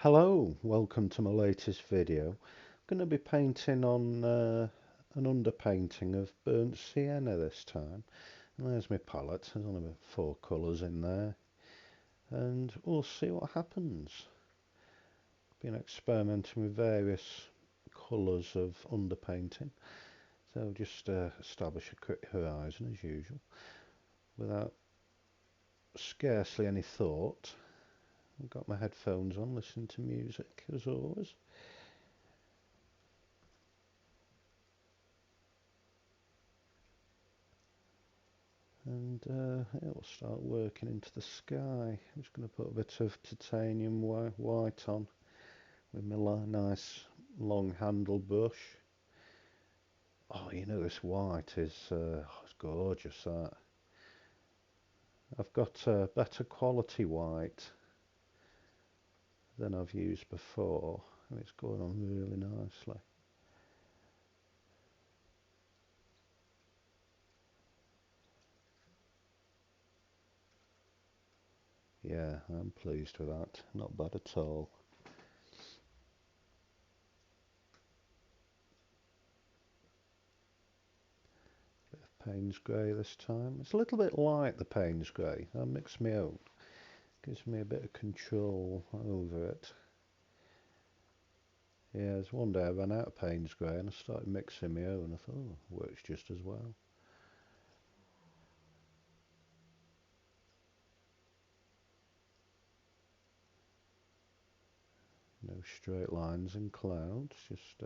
Hello, welcome to my latest video. I'm going to be painting on an underpainting of burnt sienna this time. And there's my palette, there's only about 4 colours in there. And we'll see what happens. Been experimenting with various colours of underpainting. So just establish a quick horizon as usual. Without scarcely any thought. I've got my headphones on, listening to music as always. And it will start working into the sky. I'm just going to put a bit of titanium white on with my nice long handle brush. Oh, you know, this white is it's gorgeous, that. I've got a better quality white than I've used before, and it's going on really nicely. Yeah, I'm pleased with that. Not bad at all. Payne's grey this time. It's a little bit light, the Payne's grey. I mix my own. Gives me a bit of control over it. Yeah, there's one day I ran out of Payne's grey and I started mixing my own. I thought, oh, works just as well. No straight lines and clouds, just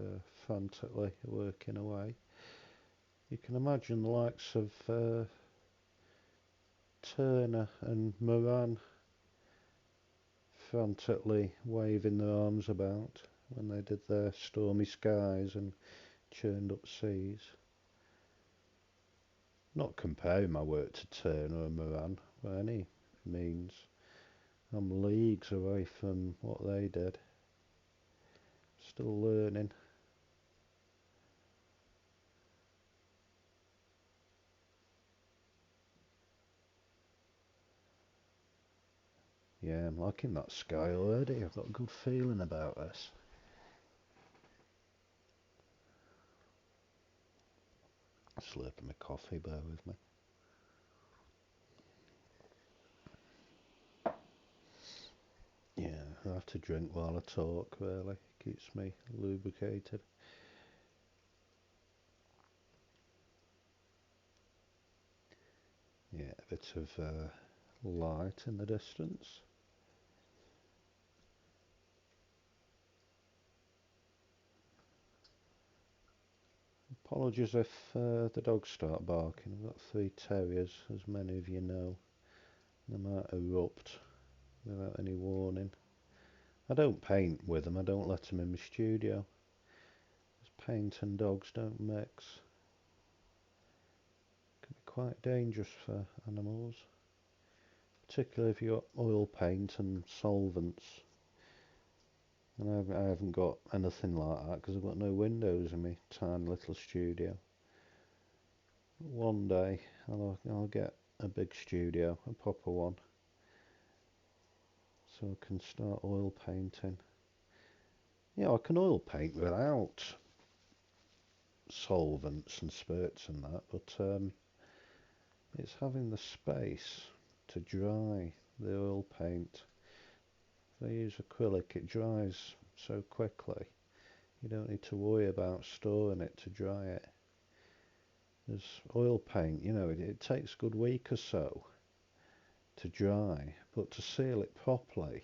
frantically working away. You can imagine the likes of Turner and Moran frantically waving their arms about when they did their stormy skies and churned up seas. Not comparing my work to Turner and Moran by any means. I'm leagues away from what they did. Still learning. Yeah, I'm liking that sky already. I've got a good feeling about this. Slurping my coffee, bear with me. Yeah, I have to drink while I talk, really. Keeps me lubricated. Yeah, a bit of light in the distance. Apologies if the dogs start barking. I've got 3 terriers, as many of you know. They might erupt without any warning. I don't paint with them, I don't let them in my studio. Paint and dogs don't mix. Can be quite dangerous for animals, particularly if you've got oil paint and solvents. And I haven't got anything like that because I've got no windows in my tiny little studio. One day I'll get a big studio, a proper one, so I can start oil painting. Yeah, I can oil paint without solvents and spirits and that, but it's having the space to dry the oil paint. If I use acrylic, it dries so quickly. You don't need to worry about storing it to dry it. There's oil paint, you know, it takes a good week or so to dry, but to seal it properly,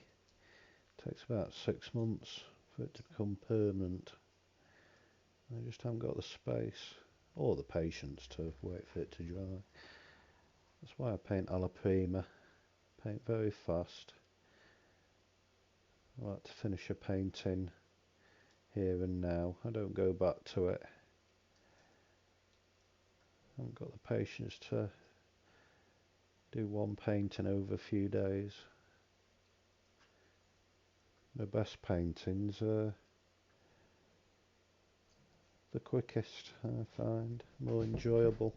it takes about 6 months for it to become permanent. I just haven't got the space or the patience to wait for it to dry. That's why I paint alla prima, paint very fast. I like to finish a painting here and now. I don't go back to it. I haven't got the patience to do one painting over a few days. My best paintings are the quickest, I find, more enjoyable.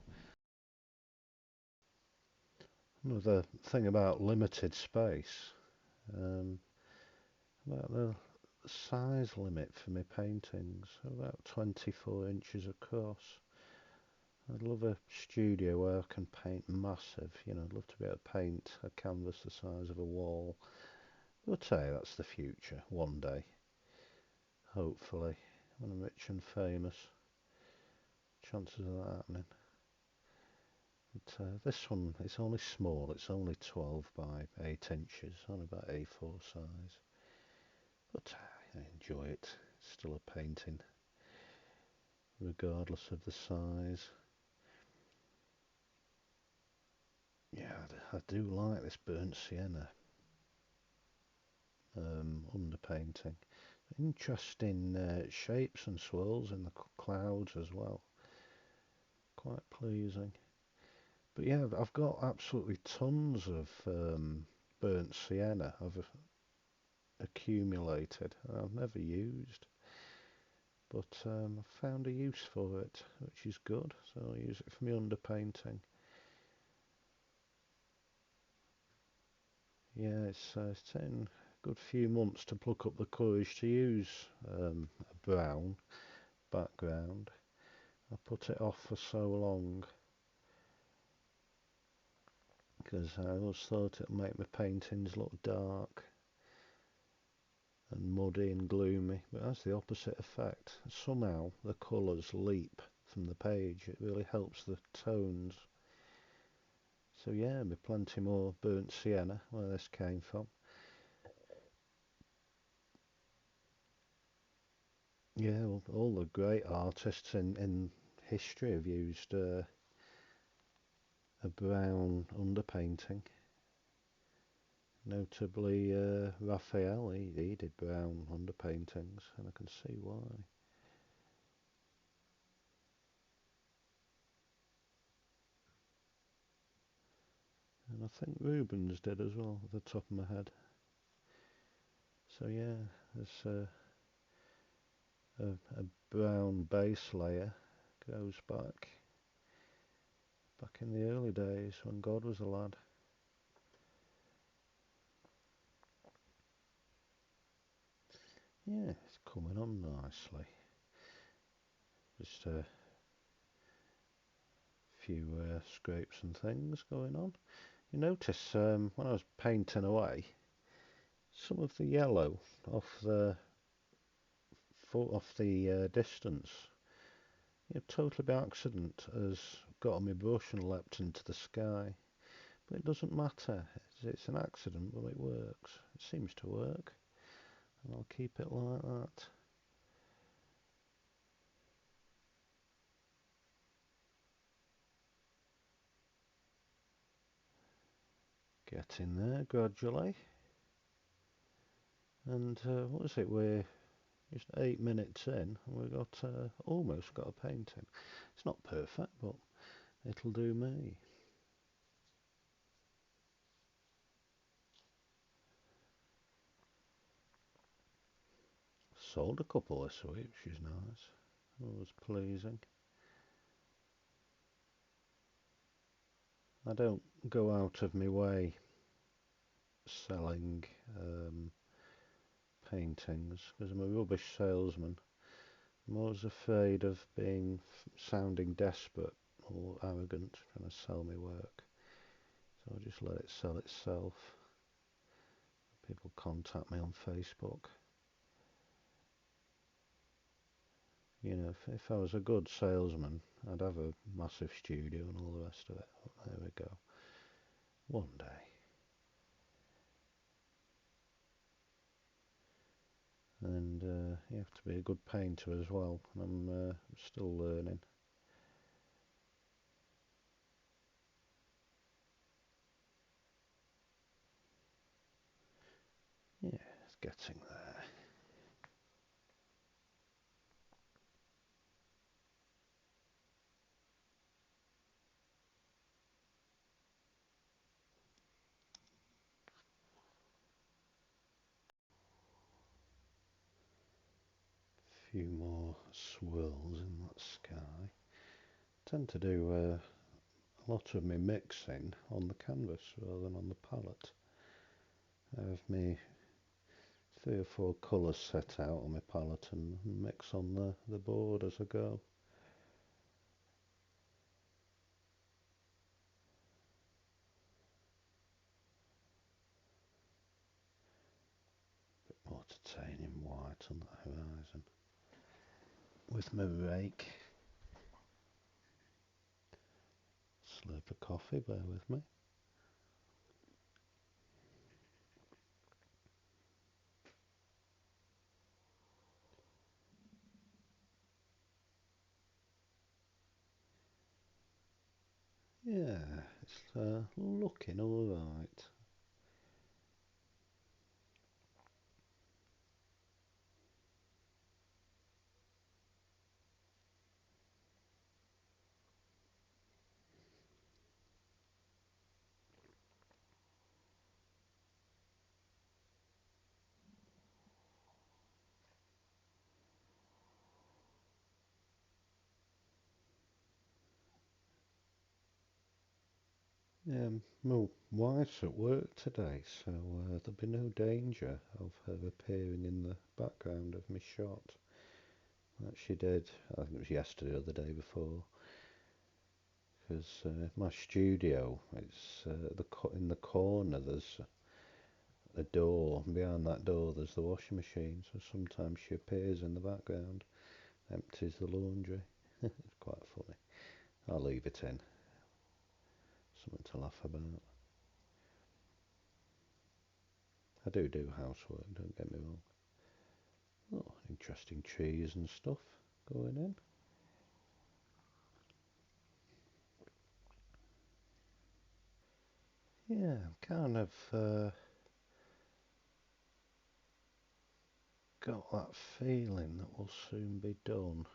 Another thing about limited space, about the size limit for my paintings, about 24 inches across. I'd love a studio where I can paint massive, I'd love to be able to paint a canvas the size of a wall. But hey, that's the future, one day, hopefully, when I'm rich and famous. Chances of that happening. But this one is only small, it's only 12 by 8 inches, on about A4 size. But I enjoy it, it's still a painting, regardless of the size. Yeah, I do like this burnt sienna underpainting. Interesting shapes and swirls in the clouds as well. Quite pleasing. But yeah, I've got absolutely tons of burnt sienna I've accumulated I've never used. But I've found a use for it, which is good. So I'll use it for my underpainting. Yeah, it's taken a good few months to pluck up the courage to use a brown background. I put it off for so long because I always thought it would make my paintings look dark and muddy and gloomy, but it has the opposite effect. Somehow the colours leap from the page, it really helps the tones. So yeah, there'll be plenty more burnt sienna where this came from. Yeah, well, all the great artists in history have used a brown underpainting. Notably, Raphael, he did brown underpaintings, and I can see why. And I think Rubens did as well, off the top of my head. So yeah, there's a brown base layer goes back in the early days when God was a lad. Yeah, it's coming on nicely. Just a few scrapes and things going on. You notice when I was painting away, some of the yellow off the distance, totally by accident, has got on my brush and leapt into the sky. But it doesn't matter. It's an accident, but it works. It seems to work, and I'll keep it like that. Getting there gradually. And what is it? We're just 8 minutes in, and we've got almost got a painting. It's not perfect, but it'll do me. Sold a couple this week, which is nice. Always pleasing. I don't go out of my way selling paintings because I'm a rubbish salesman. I'm always afraid of sounding desperate or arrogant trying to sell my work. So I just let it sell itself. People contact me on Facebook. If I was a good salesman, I'd have a massive studio and all the rest of it. But there we go. One day. And you have to be a good painter as well. I'm still learning. Yeah, it's getting there. A few more swirls in that sky. I tend to do a lot of my mixing on the canvas rather than on the palette. I have my 3 or 4 colours set out on my palette and mix on the board as I go. Bit more titanium white on the horizon. With my rake. Slurp of coffee, bear with me. Yeah, it's looking alright. My wife's at work today, so there'll be no danger of her appearing in the background of my shot. That she did, I think it was yesterday or the day before, because my studio, it's in the corner, there's a door, and behind that door there's the washing machine, so sometimes she appears in the background, empties the laundry. It's quite funny. I'll leave it in. Something to laugh about. I do housework, don't get me wrong. Oh, interesting trees and stuff going in. Yeah, I'm kind of got that feeling that we'll soon be done.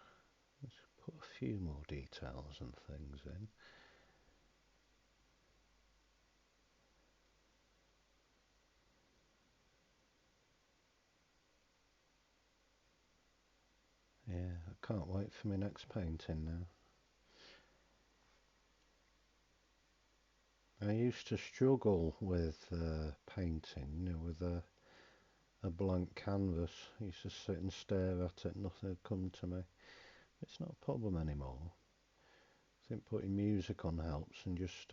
Let's put a few more details and things in. Yeah, I can't wait for my next painting now. I used to struggle with painting, with a blank canvas. I used to sit and stare at it, nothing would come to me. It's not a problem anymore. I think putting music on helps, and just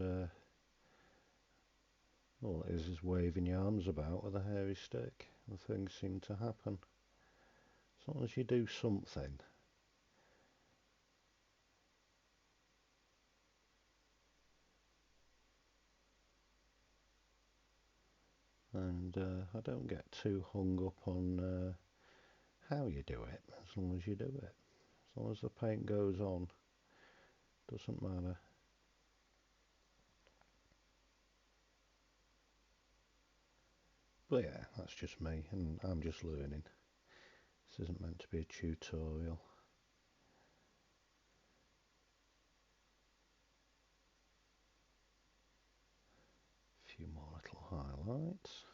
all it is waving your arms about with a hairy stick, and things seem to happen. As long as you do something. And I don't get too hung up on how you do it, as long as you do it. As long as the paint goes on, doesn't matter. But yeah, that's just me, and I'm just learning. This isn't meant to be a tutorial. A few more little highlights.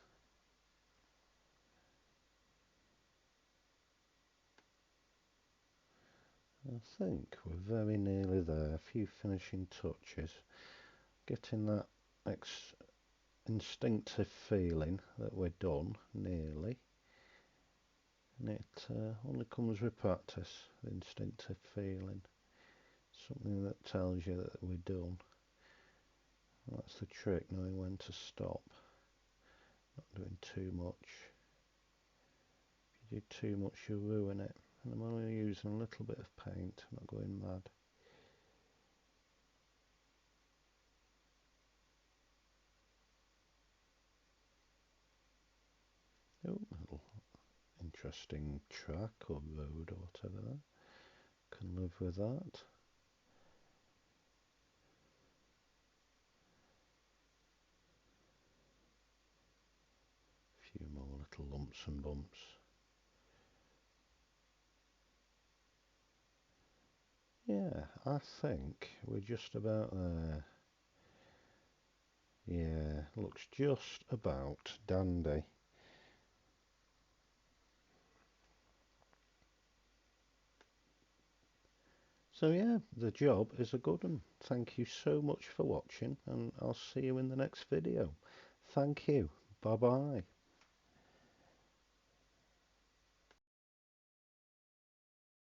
I think we're very nearly there. A few finishing touches. Getting that instinctive feeling that we're done, nearly. And it only comes with practice, the instinctive feeling. Something that tells you that we're done. That's the trick, knowing when to stop. Not doing too much. If you do too much, you'll ruin it. And I'm only using a little bit of paint, I'm not going mad. Oh, a little interesting track or road or whatever. Can live with that. A few more little lumps and bumps. Yeah, I think we're just about there. Yeah, looks just about dandy. So yeah, the job is a good one. Thank you so much for watching, and I'll see you in the next video. Thank you. Bye bye.